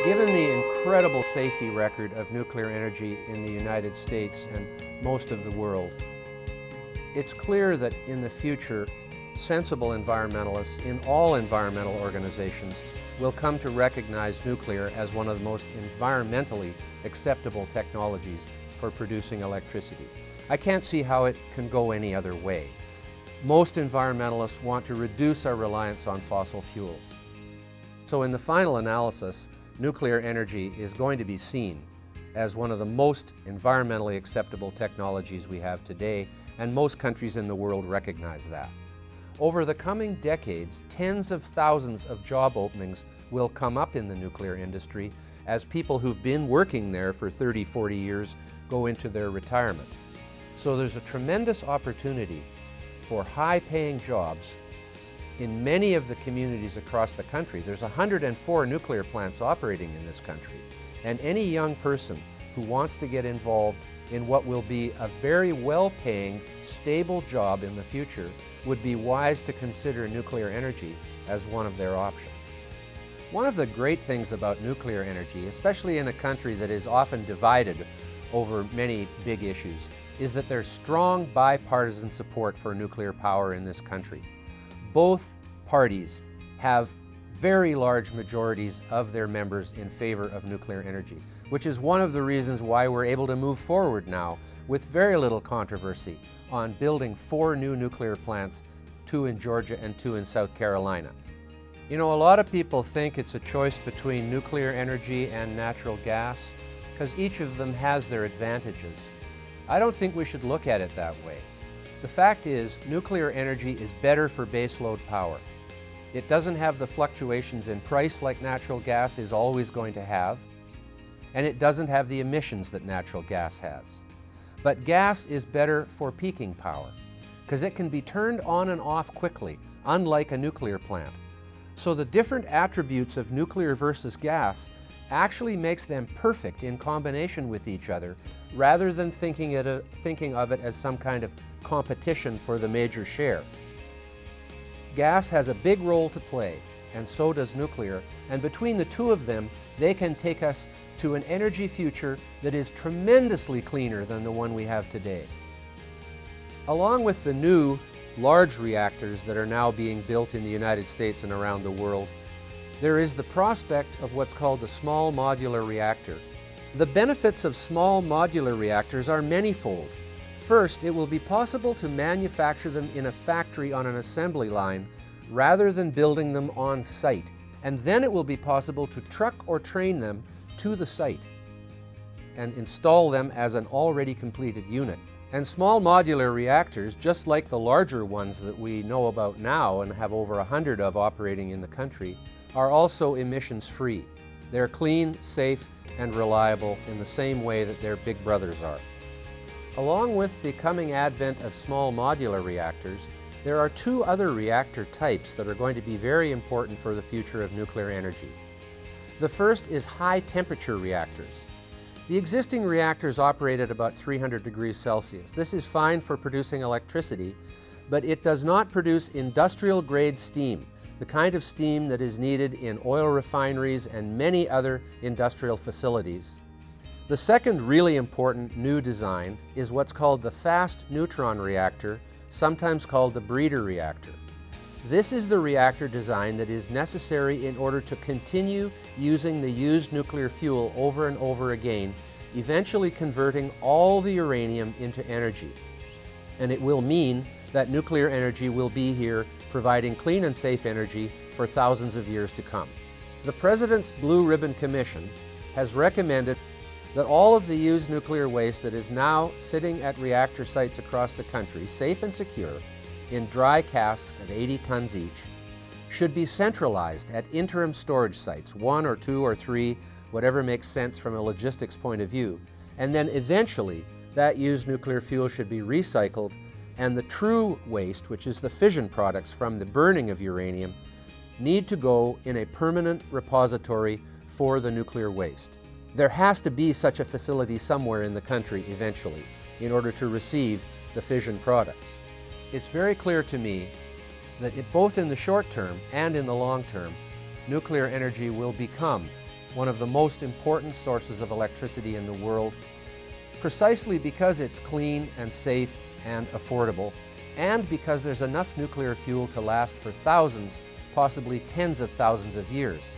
Given the incredible safety record of nuclear energy in the United States and most of the world, it's clear that in the future, sensible environmentalists in all environmental organizations will come to recognize nuclear as one of the most environmentally acceptable technologies for producing electricity. I can't see how it can go any other way. Most environmentalists want to reduce our reliance on fossil fuels. So in the final analysis, nuclear energy is going to be seen as one of the most environmentally acceptable technologies we have today, and most countries in the world recognize that. Over the coming decades, tens of thousands of job openings will come up in the nuclear industry as people who've been working there for 30, 40 years go into their retirement. So there's a tremendous opportunity for high-paying jobs in many of the communities across the country. There's 104 nuclear plants operating in this country, and any young person who wants to get involved in what will be a very well-paying, stable job in the future would be wise to consider nuclear energy as one of their options. One of the great things about nuclear energy, especially in a country that is often divided over many big issues, is that there's strong bipartisan support for nuclear power in this country. Both parties have very large majorities of their members in favor of nuclear energy, which is one of the reasons why we're able to move forward now with very little controversy on building 4 new nuclear plants, 2 in Georgia and 2 in South Carolina. You know, a lot of people think it's a choice between nuclear energy and natural gas because each of them has their advantages. I don't think we should look at it that way. The fact is, nuclear energy is better for baseload power. It doesn't have the fluctuations in price like natural gas is always going to have, and it doesn't have the emissions that natural gas has. But gas is better for peaking power because it can be turned on and off quickly, unlike a nuclear plant. So the different attributes of nuclear versus gas actually makes them perfect in combination with each other rather than thinking of it as some kind of competition for the major share. Gas has a big role to play, and so does nuclear, and between the two of them, they can take us to an energy future that is tremendously cleaner than the one we have today. Along with the new large reactors that are now being built in the United States and around the world, there is the prospect of what's called the small modular reactor. The benefits of small modular reactors are manifold. First, it will be possible to manufacture them in a factory on an assembly line rather than building them on site. And then it will be possible to truck or train them to the site and install them as an already completed unit. And small modular reactors, just like the larger ones that we know about now and have over 100 of operating in the country, are also emissions-free. They're clean, safe, and reliable in the same way that their big brothers are. Along with the coming advent of small modular reactors, there are 2 other reactor types that are going to be very important for the future of nuclear energy. The first is high-temperature reactors. The existing reactors operate at about 300 degrees Celsius. This is fine for producing electricity, but it does not produce industrial-grade steam, the kind of steam that is needed in oil refineries and many other industrial facilities. The second really important new design is what's called the fast neutron reactor, sometimes called the breeder reactor. This is the reactor design that is necessary in order to continue using the used nuclear fuel over and over again, eventually converting all the uranium into energy. And it will mean that nuclear energy will be here providing clean and safe energy for thousands of years to come. The President's Blue Ribbon Commission has recommended that all of the used nuclear waste that is now sitting at reactor sites across the country, safe and secure, in dry casks at 80 tons each, should be centralized at interim storage sites, 1 or 2 or 3, whatever makes sense from a logistics point of view, and then eventually that used nuclear fuel should be recycled, and the true waste, which is the fission products from the burning of uranium, need to go in a permanent repository for the nuclear waste. There has to be such a facility somewhere in the country eventually in order to receive the fission products. It's very clear to me that both in the short term and in the long term, nuclear energy will become one of the most important sources of electricity in the world, precisely because it's clean and safe and affordable, and because there's enough nuclear fuel to last for thousands, possibly tens of thousands of years.